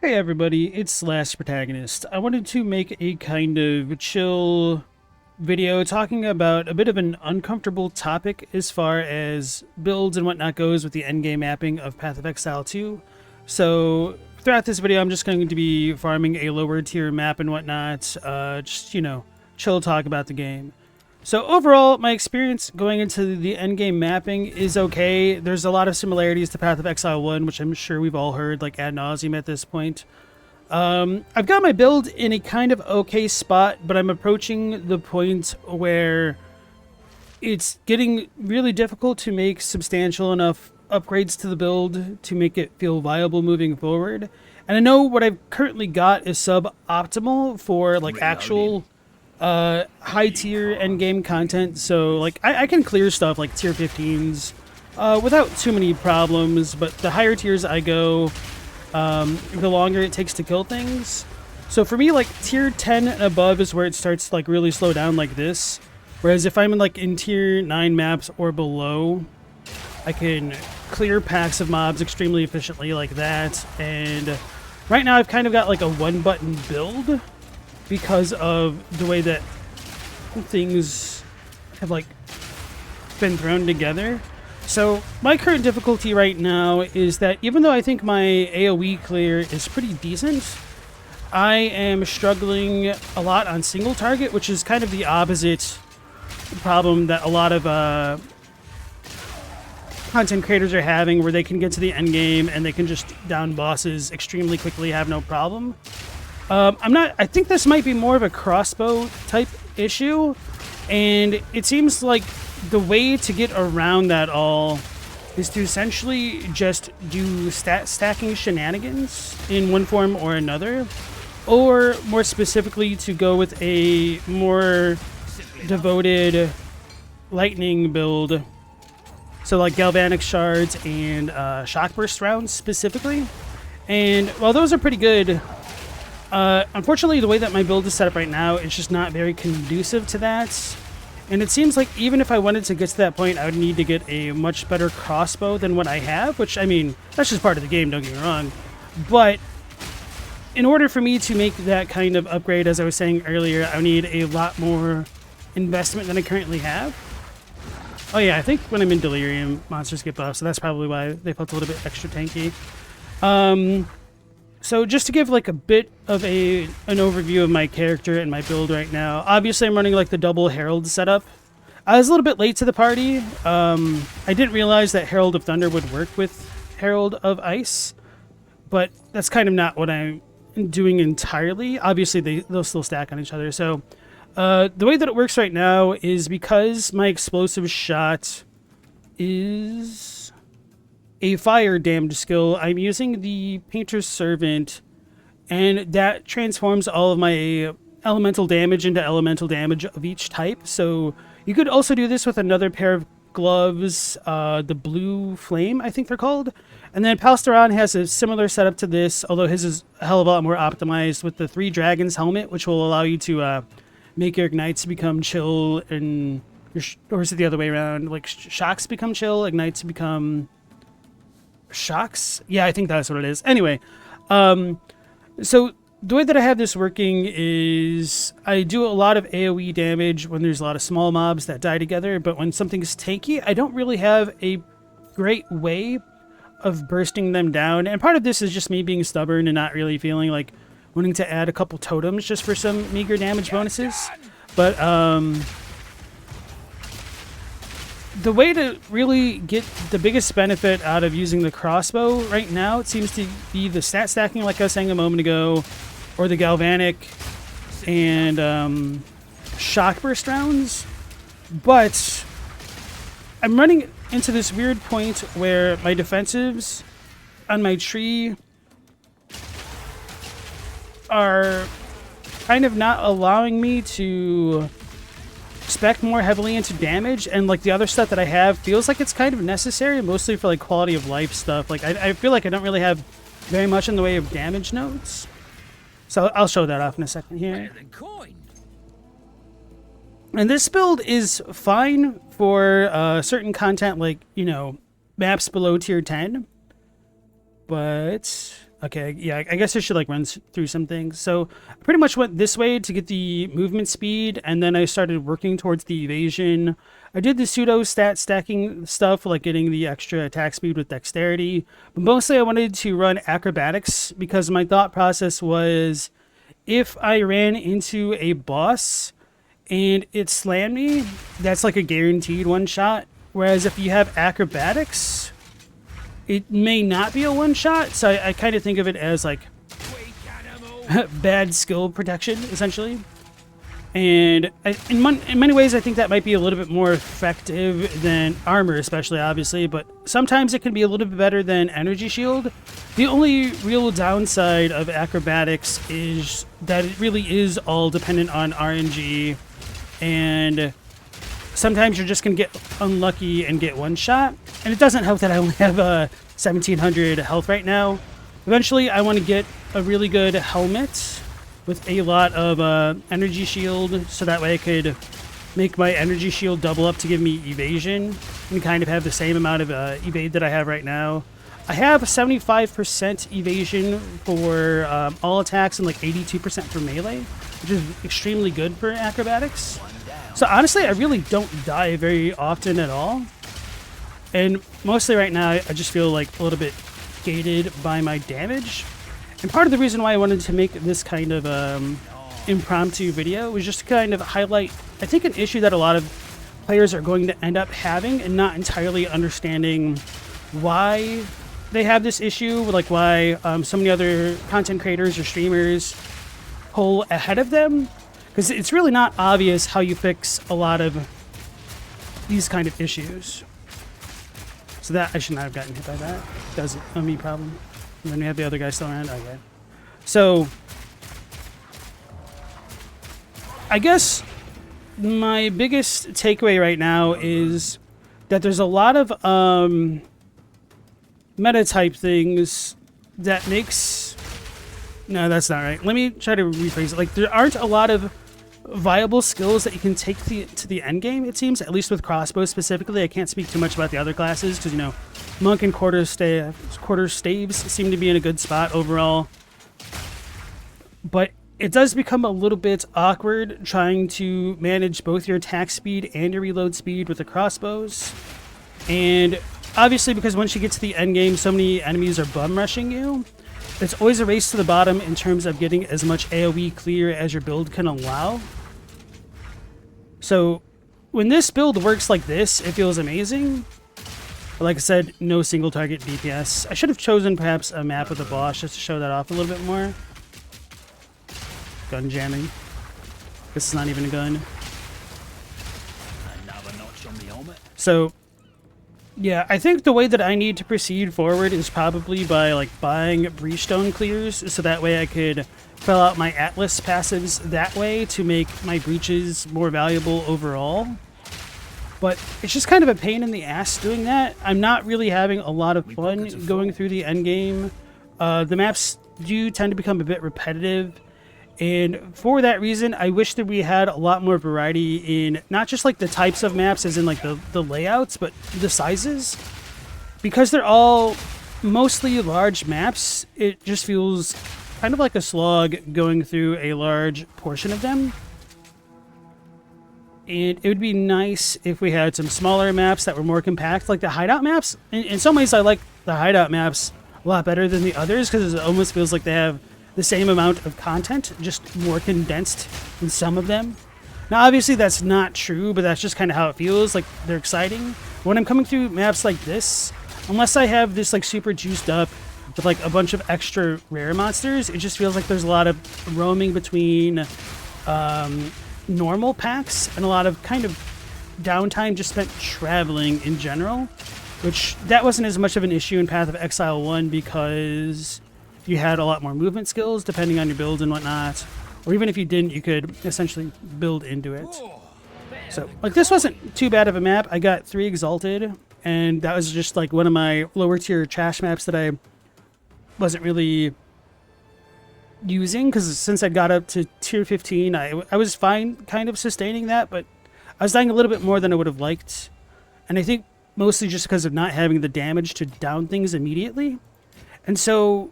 Hey everybody, it's Last Protagonist. I wanted to make a kind of chill video talking about a bit of an uncomfortable topic as far as builds and whatnot goes with the endgame mapping of Path of Exile 2. So throughout this video I'm just going to be farming a lower tier map and whatnot, chill talk about the game. So overall, my experience going into the endgame mapping is okay. There's a lot of similarities to Path of Exile 1, which I'm sure we've all heard like ad nauseum at this point. I've got my build in a kind of okay spot, but I'm approaching the point where it's getting really difficult to make substantial enough upgrades to the build to make it feel viable moving forward. And I know what I've currently got is suboptimal for like actual high tier endgame content, so like I can clear stuff like tier 15s without too many problems, but the higher tiers I go, the longer it takes to kill things. So for me, like tier 10 and above is where it starts to like really slow down like this, whereas if I'm in tier 9 maps or below, I can clear packs of mobs extremely efficiently like that. And right now I've kind of got like a one button build because of the way that things have like been thrown together. So my current difficulty right now is that even though I think my AoE clear is pretty decent, I am struggling a lot on single target, which is kind of the opposite problem that a lot of content creators are having, where they can get to the end game and they can just down bosses extremely quickly, have no problem. I think this might be more of a crossbow type issue, and it seems like the way to get around that all is to essentially just do stat stacking shenanigans in one form or another, or more specifically to go with a more devoted lightning build. So like galvanic shards and shock burst rounds specifically. And while those are pretty good, unfortunately, the way that my build is set up right now, it's just not very conducive to that. And it seems like even if I wanted to get to that point, I would need to get a much better crossbow than what I have, which, I mean, that's just part of the game, don't get me wrong. But in order for me to make that kind of upgrade, as I was saying earlier, I need a lot more investment than I currently have. Oh yeah, I think when I'm in Delirium, monsters get buffed, so that's probably why they felt a little bit extra tanky. So just to give like a bit of an overview of my character and my build right now, obviously I'm running like the double Herald setup. I was a little bit late to the party. I didn't realize that Herald of Thunder would work with Herald of Ice, but that's kind of not what I'm doing entirely. Obviously they'll still stack on each other. So the way that it works right now is because my explosive shot is a fire damage skill, I'm using the Painter's Servant, and that transforms all of my elemental damage into elemental damage of each type. So you could also do this with another pair of gloves, the Blue Flame, I think they're called. And then Palsteron has a similar setup to this, although his is a hell of a lot more optimized with the 3 Dragons helmet, which will allow you to make your ignites become chill, and or is it the other way around? Like shocks become chill, ignites become shocks? Yeah, I think that's what it is. Anyway, so the way that I have this working is I do a lot of AoE damage when there's a lot of small mobs that die together, but when something's tanky, I don't really have a great way of bursting them down. And part of this is just me being stubborn and not really feeling like wanting to add a couple totems just for some meager damage bonuses. But the way to really get the biggest benefit out of using the crossbow right now, it seems to be the stat stacking, like I was saying a moment ago, or the galvanic and shock burst rounds. But I'm running into this weird point where my defensives on my tree are kind of not allowing me to spec more heavily into damage, and like the other stuff that I have feels like it's kind of necessary, mostly for like quality of life stuff. Like I feel like I don't really have very much in the way of damage notes, so I'll show that off in a second here. And this build is fine for certain content, like, you know, maps below tier 10, but Okay, yeah, I guess I should like run through some things. So I pretty much went this way to get the movement speed, and then I started working towards the evasion. I did the pseudo stat stacking stuff, like getting the extra attack speed with dexterity. But mostly I wanted to run acrobatics because my thought process was if I ran into a boss and it slammed me, that's like a guaranteed one shot. Whereas if you have acrobatics, it may not be a one shot. So I kind of think of it as like bad skill protection, essentially. And in many ways, I think that might be a little bit more effective than armor, especially, obviously. But sometimes it can be a little bit better than energy shield. The only real downside of acrobatics is that it really is all dependent on RNG. And sometimes you're just going to get unlucky and get one shot. And it doesn't help that I only have 1,700 health right now. Eventually, I want to get a really good helmet with a lot of energy shield, so that way I could make my energy shield double up to give me evasion and kind of have the same amount of evade that I have right now. I have 75% evasion for all attacks and like 82% for melee, which is extremely good for acrobatics. So honestly, I really don't die very often at all. And mostly right now, I just feel like a little bit gated by my damage. And part of the reason why I wanted to make this kind of impromptu video was just to kind of highlight, I think, an issue that a lot of players are going to end up having and not entirely understanding why they have this issue, like why so many other content creators or streamers pull ahead of them. Because it's really not obvious how you fix a lot of these kind of issues. So that, I should not have gotten hit by that. That's a me problem. And then we have the other guy still around. Okay. So, I guess my biggest takeaway right now is that there's a lot of meta type things that makes... No, that's not right. Let me try to rephrase it. Like, there aren't a lot of viable skills that you can take to the end game, it seems, at least with crossbows specifically. I can't speak too much about the other classes because, you know, monk and quarter staves seem to be in a good spot overall. But it does become a little bit awkward trying to manage both your attack speed and your reload speed with the crossbows. And obviously, because once you get to the end game, so many enemies are bum rushing you. It's always a race to the bottom in terms of getting as much AoE clear as your build can allow. So when this build works like this, it feels amazing. But like I said, no single target DPS. I should have chosen perhaps a map with a boss just to show that off a little bit more. Gun jamming. This is not even a gun. Another notch on the helmet. So yeah, I think the way that I need to proceed forward is probably by like buying breachstone clears, so that way I could fill out my Atlas passives that way to make my breaches more valuable overall. But it's just kind of a pain in the ass doing that. I'm not really having a lot of fun going through the end game. The maps do tend to become a bit repetitive. And for that reason, I wish that we had a lot more variety in not just like the types of maps as in like the layouts, but the sizes. Because they're all mostly large maps, it just feels kind of like a slog going through a large portion of them. And it would be nice if we had some smaller maps that were more compact, like the hideout maps. In some ways, I like the hideout maps a lot better than the others because it almost feels like they have the same amount of content, just more condensed in some of them. Now, obviously, that's not true, but that's just kind of how it feels. Like, they're exciting. When I'm coming through maps like this, unless I have this, like, super juiced up with, like, a bunch of extra rare monsters, it just feels like there's a lot of roaming between normal packs and a lot of kind of downtime just spent traveling in general, which that wasn't as much of an issue in Path of Exile 1 because you had a lot more movement skills depending on your build and whatnot. Or even if you didn't, you could essentially build into it. So, like, this wasn't too bad of a map. I got 3 Exalted, and that was just, like, one of my lower tier trash maps that I wasn't really using, because since I got up to tier 15, I was fine kind of sustaining that, but I was dying a little bit more than I would have liked. And I think mostly just because of not having the damage to down things immediately. And so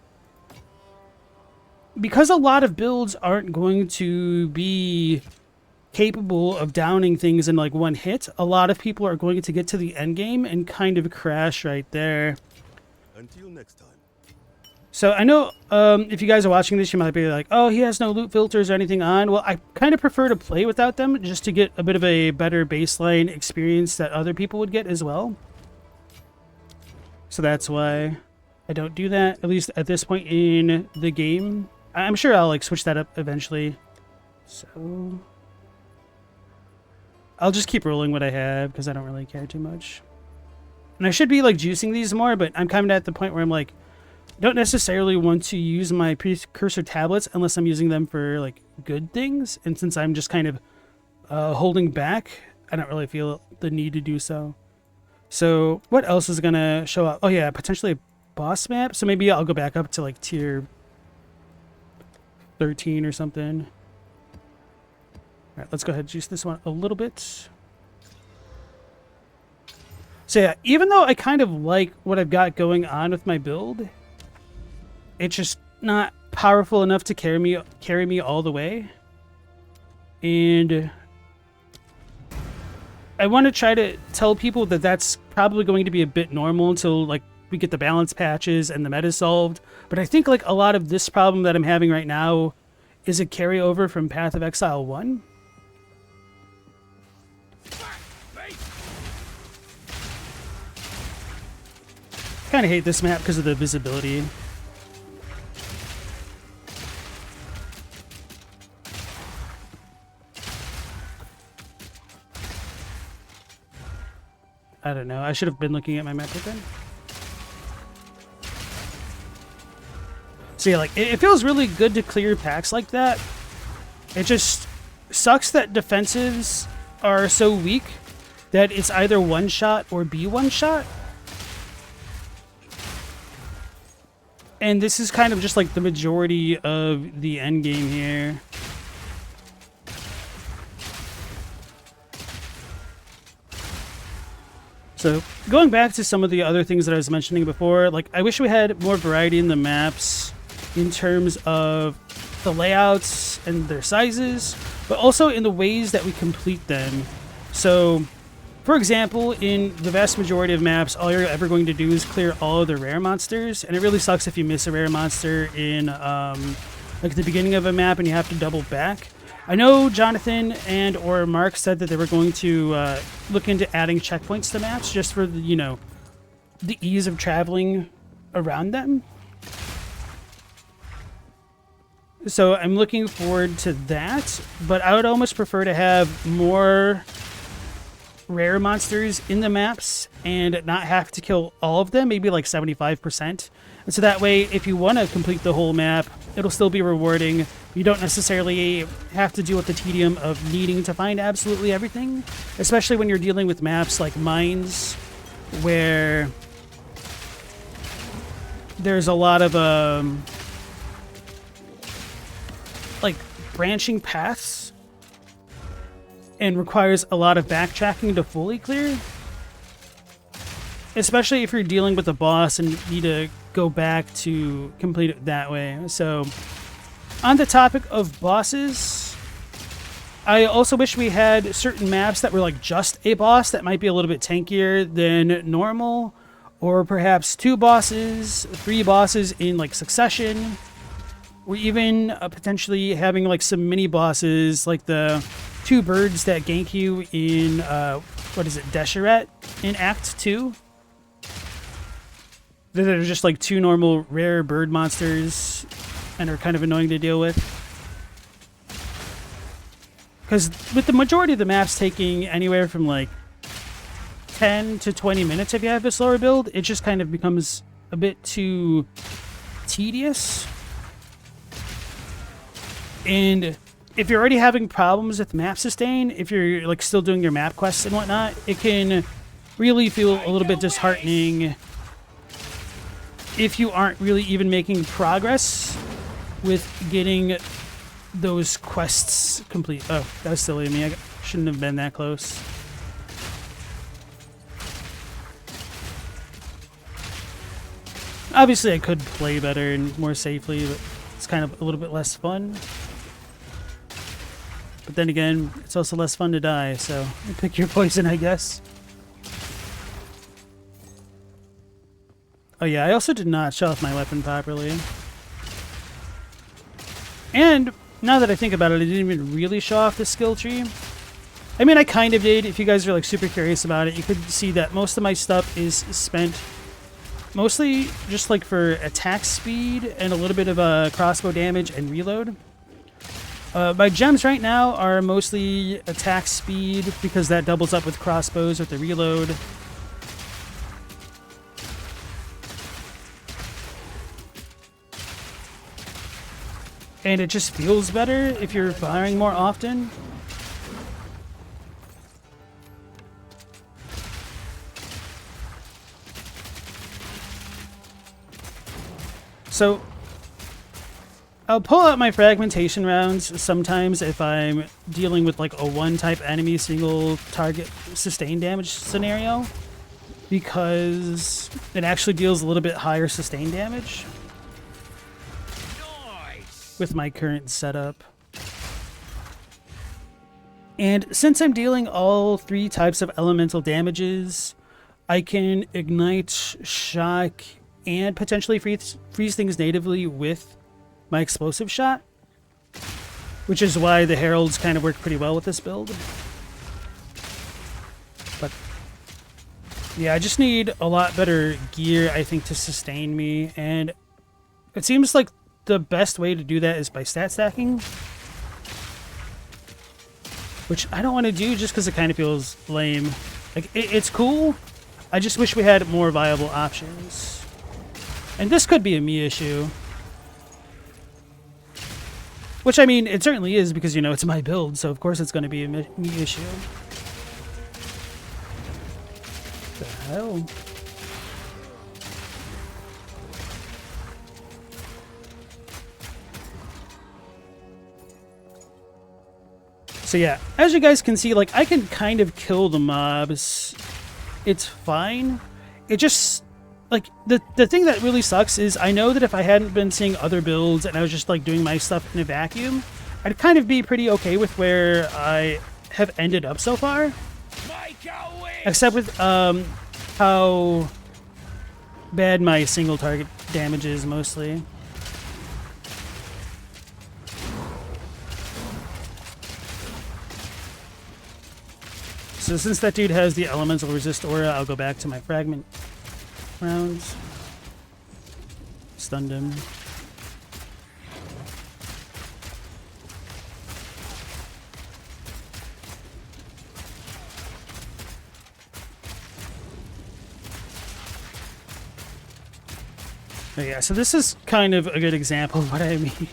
because a lot of builds aren't going to be capable of downing things in like one hit, a lot of people are going to get to the end game and kind of crash right there. Until next time. So I know if you guys are watching this, you might be like, oh, he has no loot filters or anything on. Well, I kind of prefer to play without them just to get a bit of a better baseline experience that other people would get as well. So that's why I don't do that, at least at this point in the game. I'm sure I'll like switch that up eventually. So I'll just keep rolling what I have because I don't really care too much. And I should be like juicing these more, but I'm kind of at the point where I'm like, don't necessarily want to use my precursor tablets unless I'm using them for like good things. And since I'm just kind of holding back, I don't really feel the need to do so. So what else is going to show up? Oh yeah, potentially a boss map. So maybe I'll go back up to like tier 13 or something. All right, let's go ahead and juice this one a little bit. So yeah, even though I kind of like what I've got going on with my build, it's just not powerful enough to carry me all the way. And I want to try to tell people that that's probably going to be a bit normal until like we get the balance patches and the meta solved. But I think like a lot of this problem that I'm having right now is a carryover from Path of Exile 1. Kind of hate this map because of the visibility. I don't know. I should have been looking at my map again. So yeah, like it feels really good to clear packs like that. It just sucks that defensives are so weak that it's either one shot or be one shot. And this is kind of just like the majority of the end game here. So going back to some of the other things that I was mentioning before, like I wish we had more variety in the maps in terms of the layouts and their sizes, but also in the ways that we complete them. So for example, in the vast majority of maps, all you're ever going to do is clear all of the rare monsters, and it really sucks if you miss a rare monster in like the beginning of a map and you have to double back. I know Jonathan and or Mark said that they were going to look into adding checkpoints to maps just for the, you know, the ease of traveling around them. So I'm looking forward to that, but I would almost prefer to have more rare monsters in the maps and not have to kill all of them, maybe like 75%. And so that way, if you want to complete the whole map, it'll still be rewarding. You don't necessarily have to deal with the tedium of needing to find absolutely everything, especially when you're dealing with maps like Mines, where there's a lot of like branching paths and requires a lot of backtracking to fully clear, especially if you're dealing with a boss and need to go back to complete it that way. So on the topic of bosses, I also wish we had certain maps that were like just a boss that might be a little bit tankier than normal, or perhaps 2 bosses, 3 bosses in like succession, or even potentially having like some mini bosses like the 2 birds that gank you in what is it, Deseret in Act 2. That are just like 2 normal rare bird monsters and are kind of annoying to deal with. Because with the majority of the maps taking anywhere from like 10 to 20 minutes if you have a slower build, it just kind of becomes a bit too tedious. And if you're already having problems with map sustain, if you're like still doing your map quests and whatnot, it can really feel a little bit disheartening if you aren't really even making progress with getting those quests complete. Oh, that was silly of me. I shouldn't have been that close. Obviously, I could play better and more safely, but it's kind of a little bit less fun. But then again, it's also less fun to die, so pick your poison, I guess. Oh yeah, I also did not show off my weapon properly. And now that I think about it, I didn't even really show off the skill tree. I mean, I kind of did. If you guys are like super curious about it, you could see that most of my stuff is spent mostly just like for attack speed and a little bit of crossbow damage and reload. My gems right now are mostly attack speed because that doubles up with crossbows with the reload. And it just feels better if you're firing more often. So I'll pull out my fragmentation rounds sometimes if I'm dealing with like a one-type enemy single target sustained damage scenario, because it actually deals a little bit higher sustained damage with my current setup. And since I'm dealing all 3 types of elemental damages, I can ignite, shock, and potentially freeze things natively with my explosive shot, which is why the heralds kind of work pretty well with this build. But yeah, I just need a lot better gear, I think, to sustain me, and it seems like the best way to do that is by stat stacking, which I don't want to do just because it kind of feels lame. Like, it's cool, I just wish we had more viable options. And this could be a me issue. Which, I mean, it certainly is because, you know, it's my build, so of course it's going to be a me issue. What the hell? So yeah, as you guys can see, like, I can kind of kill the mobs. It's fine. It just, like, the thing that really sucks is I know that if I hadn't been seeing other builds and I was just, like, doing my stuff in a vacuum, I'd kind of be pretty okay with where I have ended up so far. Except with how bad my single target damage is, mostly. So since that dude has the elemental resist aura, I'll go back to my fragment rounds. Stunned him. But yeah, so this is kind of a good example of what I mean.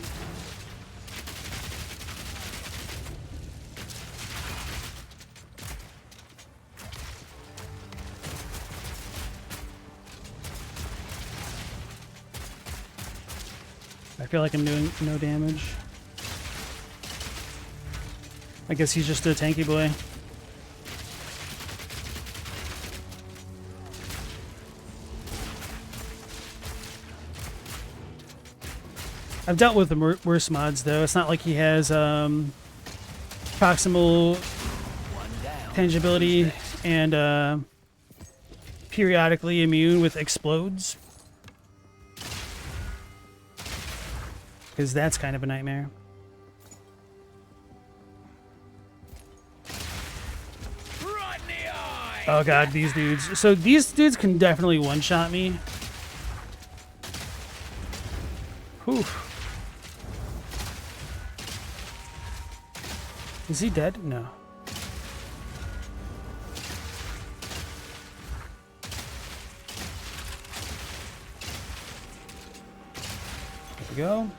I feel like I'm doing no damage. I guess he's just a tanky boy. I've dealt with the worse mods, though. It's not like he has proximal tangibility and periodically immune with explodes. Because that's kind of a nightmare. Oh god, these dudes. So these dudes can definitely one-shot me. Whew. Is he dead? No. There we go.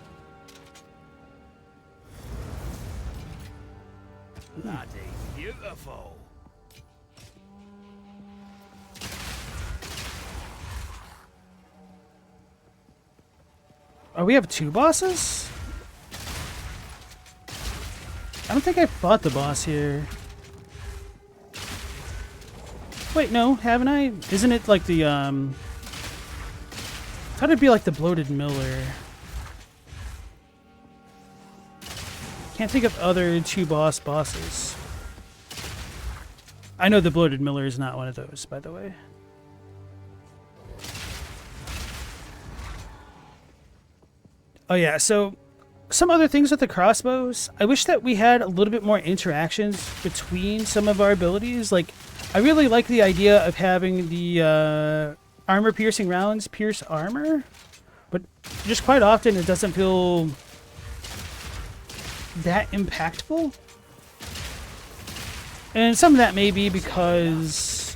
Bloody beautiful. Oh, we have 2 bosses? I don't think I fought the boss here. Wait, no, haven't I? Isn't it like the, I thought it'd be like the bloated Miller. Can't think of other two bosses. I know the Bloated Miller is not one of those, by the way. Oh yeah, so some other things with the crossbows. I wish that we had a little bit more interactions between some of our abilities. Like, I really like the idea of having the armor-piercing rounds pierce armor, but just quite often it doesn't feel that impactful. And some of that may be because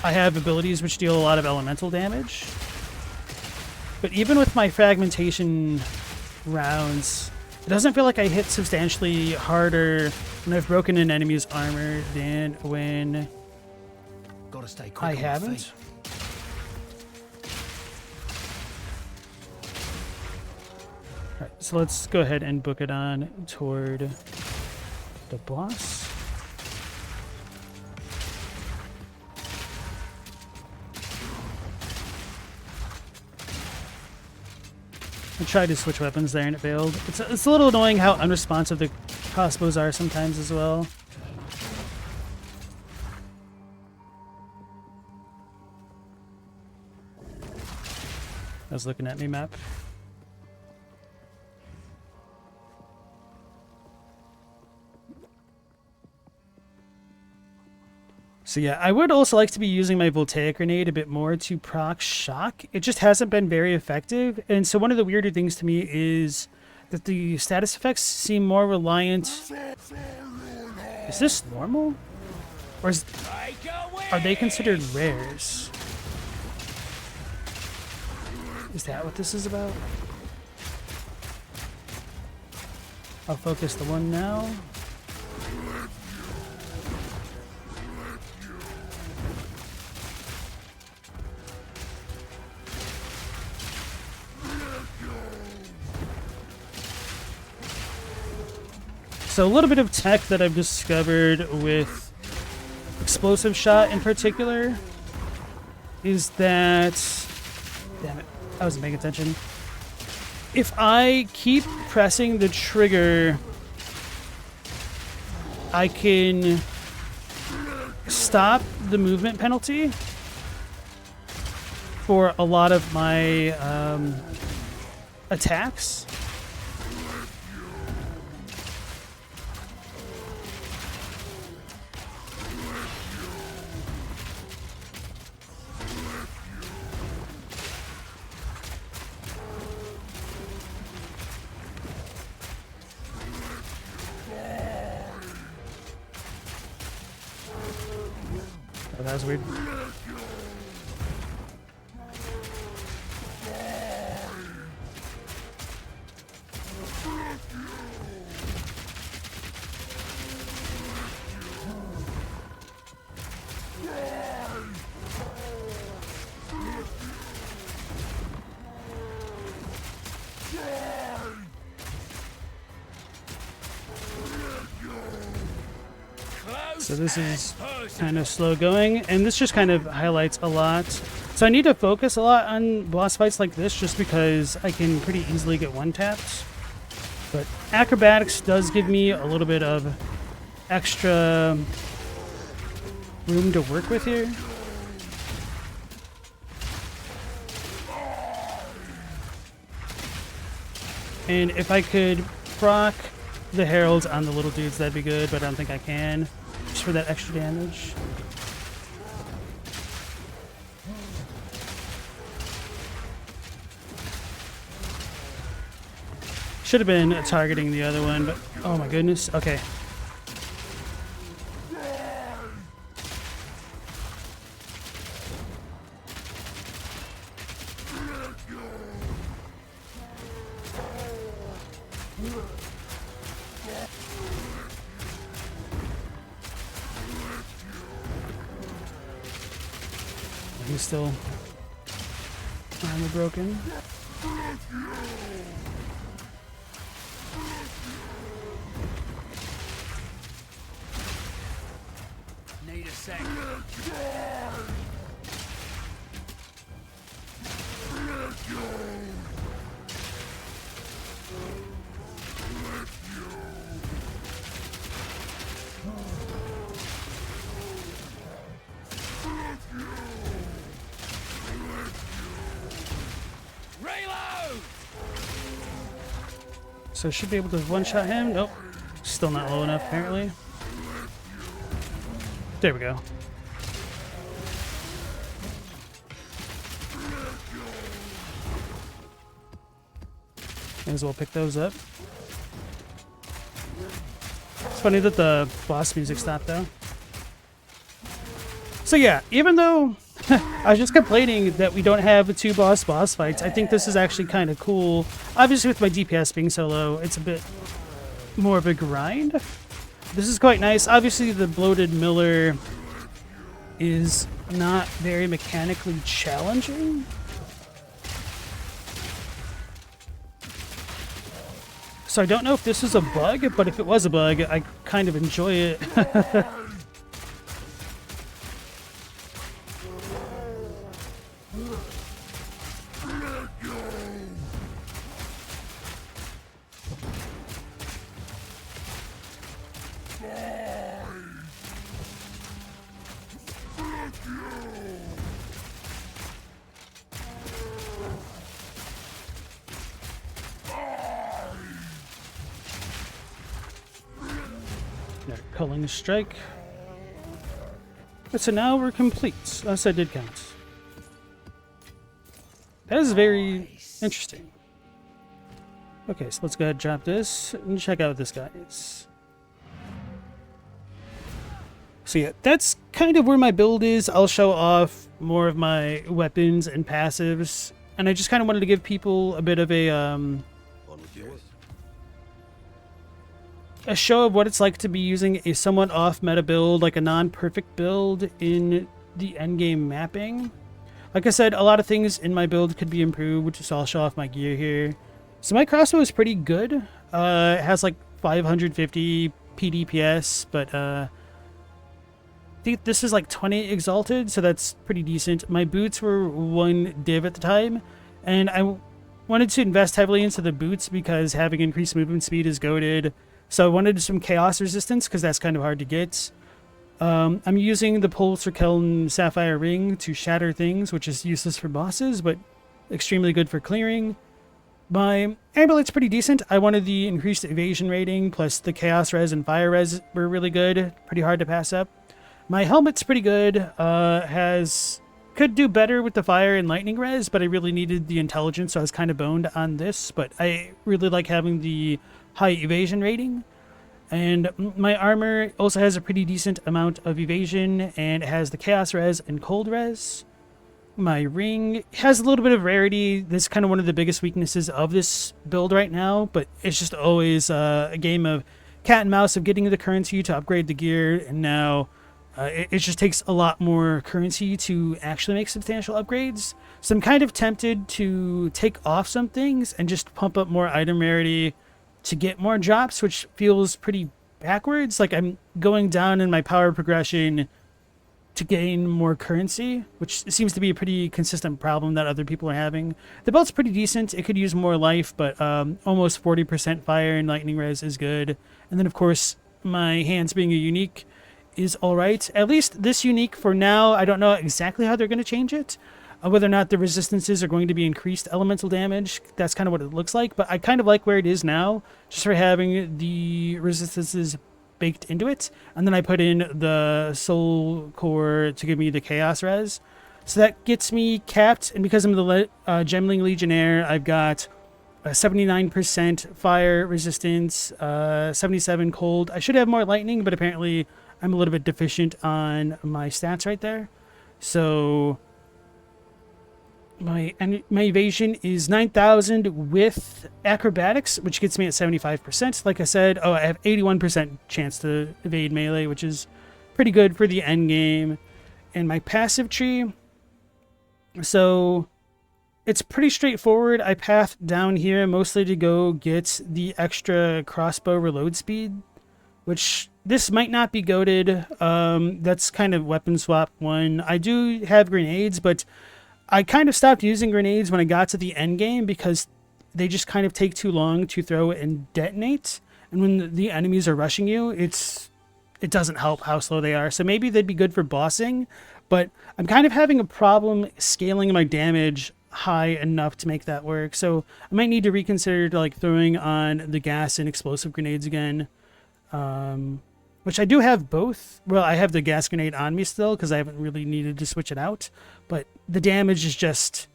I have abilities which deal a lot of elemental damage. But even with my fragmentation rounds, it doesn't feel like I hit substantially harder when I've broken an enemy's armor than when Gotta stay quick I on my haven't. feet. Alright, so let's go ahead and book it on toward the boss. I tried to switch weapons there and it failed. It's a little annoying how unresponsive the crossbows are sometimes as well. I was looking at me map. So yeah, I would also like to be using my Voltaic Grenade a bit more to proc shock. It just hasn't been very effective. And so one of the weirder things to me is that the status effects seem more reliant. Is this normal? Or are they considered rares? Is that what this is about? I'll focus the one now. So a little bit of tech that I've discovered with explosive shot in particular is that, damn it, I wasn't paying attention. If I keep pressing the trigger, I can stop the movement penalty for a lot of my attacks. Oh, that was weird. So this is kind of slow going, and this just kind of highlights a lot. So I need to focus a lot on boss fights like this just because I can pretty easily get one-tapped. But acrobatics does give me a little bit of extra room to work with here. And if I could proc the heralds on the little dudes, that'd be good, but I don't think I can. Just for that extra damage. Should have been targeting the other one, but oh my goodness. Okay. He's still armor broken. Need a sec. so I should be able to one-shot him. Nope. Still not low enough, apparently. There we go. May as well pick those up. It's funny that the boss music stopped, though. So yeah, even though I was just complaining that we don't have two boss fights, I think this is actually kind of cool. Obviously with my DPS being so low, it's a bit more of a grind. This is quite nice. Obviously the bloated Miller is not very mechanically challenging. So I don't know if this is a bug, but if it was a bug, I kind of enjoy it. Culling strike. But so now we're complete. Yes, I did count. That is very interesting. Okay, so let's go ahead and drop this and check out what this guy is. So yeah, that's kind of where my build is. I'll show off more of my weapons and passives, and I just kind of wanted to give people a bit of a show of what it's like to be using a somewhat off-meta build, like a non-perfect build in the endgame mapping. Like I said, a lot of things in my build could be improved, so I'll show off my gear here. So my crossbow is pretty good. It has like 550 PDPS, but I think this is like 20 exalted, so that's pretty decent. My boots were 1 div at the time, and I wanted to invest heavily into the boots because having increased movement speed is goated. So I wanted some chaos resistance because that's kind of hard to get. I'm using the Pulsar Kelton Sapphire Ring to shatter things, which is useless for bosses, but extremely good for clearing. My amulet's pretty decent. I wanted the increased evasion rating, plus the chaos res and fire res were really good. Pretty hard to pass up. My helmet's pretty good. Could do better with the fire and lightning res, but I really needed the intelligence, so I was kind of boned on this. But I really like having the high evasion rating. And my armor also has a pretty decent amount of evasion, and it has the chaos res and cold res. My ring has a little bit of rarity. This is kind of one of the biggest weaknesses of this build right now, but it's just always a game of cat and mouse of getting the currency to upgrade the gear, and now it just takes a lot more currency to actually make substantial upgrades. So I'm kind of tempted to take off some things and just pump up more item rarity to get more drops, which feels pretty backwards. Like I'm going down in my power progression to gain more currency, which seems to be a pretty consistent problem that other people are having. The belt's pretty decent. It could use more life, but almost 40% fire and lightning res is good. And then of course my hands being a unique is all right. At least this unique for now. I don't know exactly how they're going to change it. Whether or not the resistances are going to be increased elemental damage, that's kind of what it looks like. But I kind of like where it is now, just for having the resistances baked into it. And then I put in the soul core to give me the chaos res. So that gets me capped. And because I'm the Gemling Legionnaire, I've got 79% fire resistance, 77 cold. I should have more lightning, but apparently I'm a little bit deficient on my stats right there. So my evasion is 9,000 with acrobatics, which gets me at 75%. Like I said, I have 81% chance to evade melee, which is pretty good for the end game. And my passive tree, so it's pretty straightforward. I path down here mostly to go get the extra crossbow reload speed, which this might not be goated. That's kind of weapon swap one. I do have grenades, but I kind of stopped using grenades when I got to the end game because they just kind of take too long to throw and detonate. And when the enemies are rushing you, it doesn't help how slow they are. So maybe they'd be good for bossing, but I'm kind of having a problem scaling my damage high enough to make that work. So I might need to reconsider like throwing on the gas and explosive grenades again. Which I do have both. Well, I have the gas grenade on me still because I haven't really needed to switch it out. But the damage is just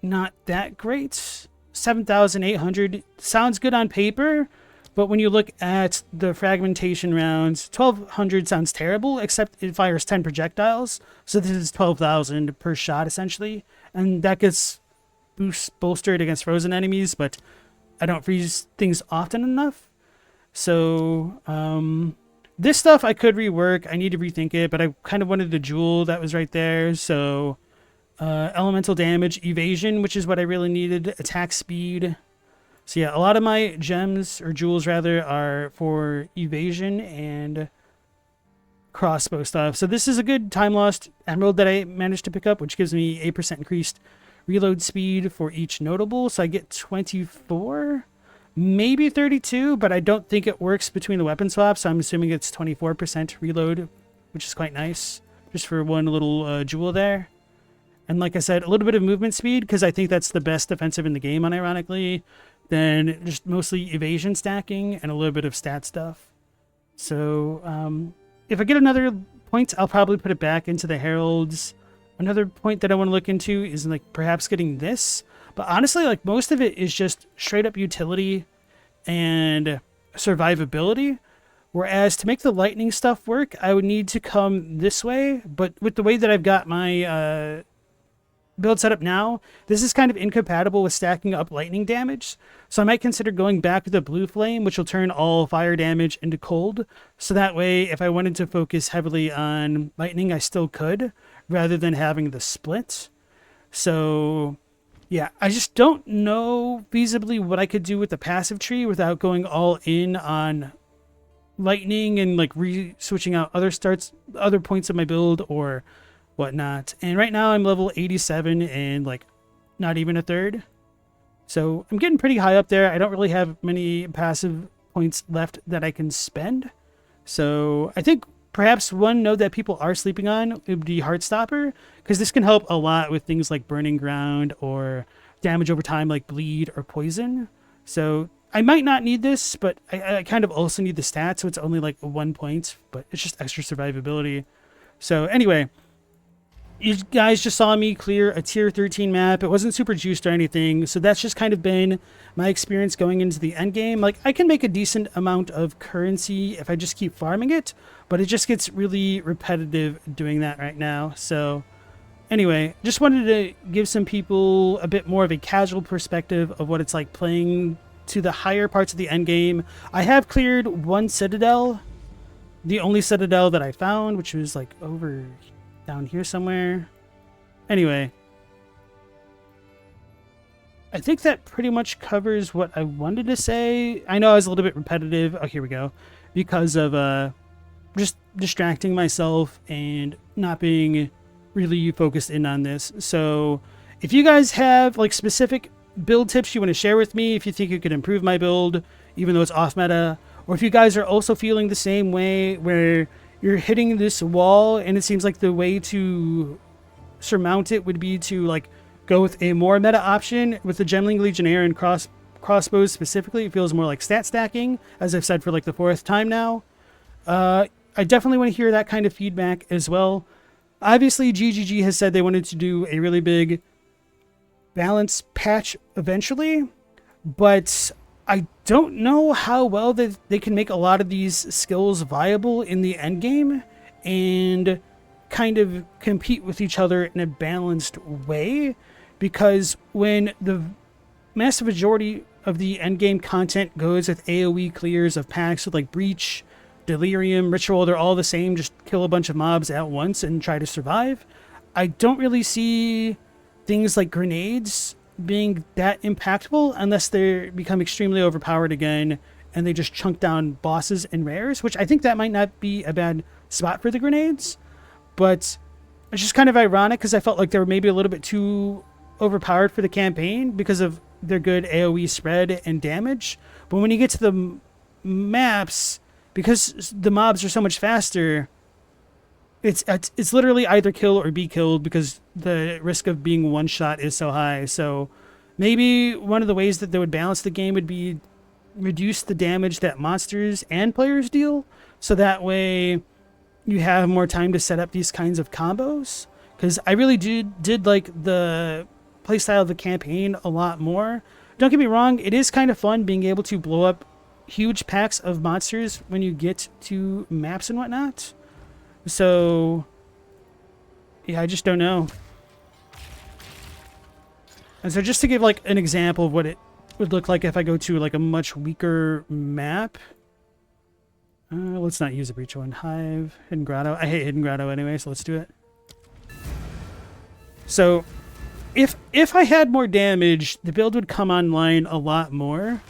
not that great. 7,800 sounds good on paper, but when you look at the fragmentation rounds, 1,200 sounds terrible, except it fires 10 projectiles. So this is 12,000 per shot, essentially. And that gets bolstered against frozen enemies, but I don't freeze things often enough. So, this stuff I could rework. I need to rethink it, but I kind of wanted the jewel that was right there. So, elemental damage, evasion, which is what I really needed, attack speed. So yeah, a lot of my gems, or jewels rather, are for evasion and crossbow stuff. So this is a good time lost emerald that I managed to pick up, which gives me 8% increased reload speed for each notable. So I get 24, maybe 32, but I don't think it works between the weapon swaps. So I'm assuming it's 24% reload, which is quite nice, just for one little jewel there. And like I said, a little bit of movement speed, because I think that's the best defensive in the game, unironically. Then just mostly evasion stacking and a little bit of stat stuff. So if I get another point, I'll probably put it back into the heralds. Another point that I want to look into is like perhaps getting this. But honestly, like most of it is just straight up utility and survivability. Whereas to make the lightning stuff work, I would need to come this way. But with the way that I've got my build set up now, this is kind of incompatible with stacking up lightning damage. So I might consider going back to the blue flame, which will turn all fire damage into cold. So that way, if I wanted to focus heavily on lightning, I still could, rather than having the split. So yeah, I just don't know feasibly what I could do with the passive tree without going all in on lightning and like switching out other points of my build or whatnot. And right now I'm level 87 and like not even a third. So I'm getting pretty high up there. I don't really have many passive points left that I can spend. So I think perhaps one node that people are sleeping on would be Heartstopper, because this can help a lot with things like Burning Ground or damage over time like Bleed or Poison. So I might not need this, but I kind of also need the stats, so it's only like 1 point, but it's just extra survivability. So anyway, you guys just saw me clear a tier 13 map. It wasn't super juiced or anything, so that's just kind of been my experience going into the end game. Like, I can make a decent amount of currency if I just keep farming it, but it just gets really repetitive doing that right now. So anyway, just wanted to give some people a bit more of a casual perspective of what it's like playing to the higher parts of the end game. I have cleared one citadel, the only citadel that I found, which was like over down here somewhere. Anyway, I think that pretty much covers what I wanted to say. I know I was a little bit repetitive. Oh, here we go. Because of just distracting myself and not being really focused in on this. So if you guys have like specific build tips you want to share with me, if you think you could improve my build, even though it's off meta, or if you guys are also feeling the same way where you're hitting this wall and it seems like the way to surmount it would be to like go with a more meta option with the Gemling Legionnaire and crossbows specifically. It feels more like stat stacking, as I've said for like the 4th time now. I definitely want to hear that kind of feedback as well. Obviously, GGG has said they wanted to do a really big balance patch eventually, but I don't know how well that they can make a lot of these skills viable in the end game and kind of compete with each other in a balanced way, because when the massive majority of the end game content goes with AoE clears of packs with like Breach, Delirium, Ritual, they're all the same, just kill a bunch of mobs at once and try to survive. I don't really see things like grenades being that impactful unless they become extremely overpowered again and they just chunk down bosses and rares, which I think that might not be a bad spot for the grenades. But it's just kind of ironic because I felt like they were maybe a little bit too overpowered for the campaign because of their good AoE spread and damage. But when you get to the maps, because the mobs are so much faster, It's literally either kill or be killed because the risk of being one shot is so high. So maybe one of the ways that they would balance the game would be reduce the damage that monsters and players deal, so that way you have more time to set up these kinds of combos. Because I really did like the playstyle of the campaign a lot more. Don't get me wrong, it is kind of fun being able to blow up huge packs of monsters when you get to maps and whatnot. So yeah, I just don't know. And so just to give like an example of what it would look like if I go to like a much weaker map. Let's not use a breach one. Hive, Hidden Grotto. I hate Hidden Grotto anyway, so let's do it. So if I had more damage, the build would come online a lot more.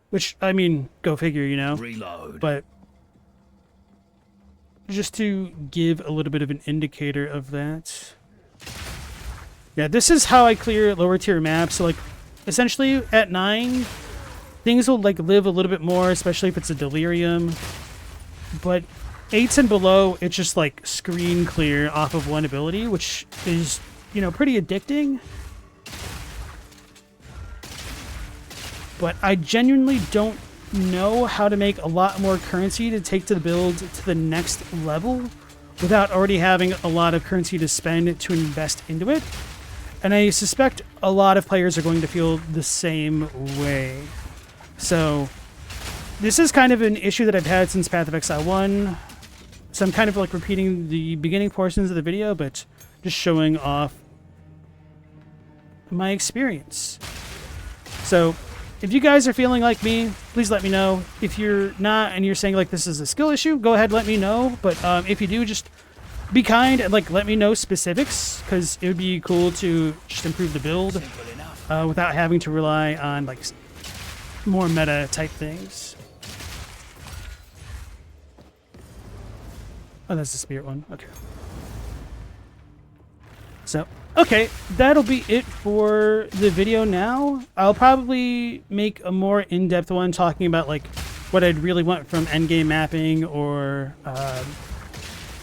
Which, I mean, go figure, you know. Reload. But just to give a little bit of an indicator of that. Yeah, this is how I clear lower tier maps. So like essentially at 9, things will like live a little bit more, especially if it's a delirium. But 8s and below, it's just like screen clear off of one ability, which is, you know, pretty addicting. But I genuinely don't know how to make a lot more currency to take to the build to the next level without already having a lot of currency to spend to invest into it. And I suspect a lot of players are going to feel the same way. So this is kind of an issue that I've had since Path of Exile 1. So I'm kind of like repeating the beginning portions of the video, but just showing off my experience. So if you guys are feeling like me, please let me know. If you're not and you're saying like this is a skill issue, go ahead, let me know. But if you do, just be kind and like let me know specifics, because it would be cool to just improve the build without having to rely on like more meta type things. Oh, that's the spirit one. Okay. So, okay, that'll be it for the video now. I'll probably make a more in-depth one talking about like what I'd really want from endgame mapping or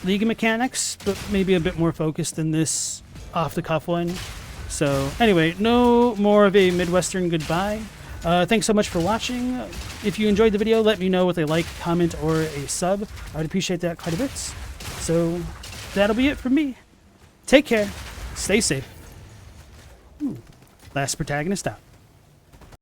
league mechanics, but maybe a bit more focused than this off-the-cuff one. So anyway, no more of a Midwestern goodbye. Thanks so much for watching. If you enjoyed the video, let me know with a like, comment, or a sub. I'd appreciate that quite a bit. So that'll be it from me. Take care. Stay safe. Last protagonist out.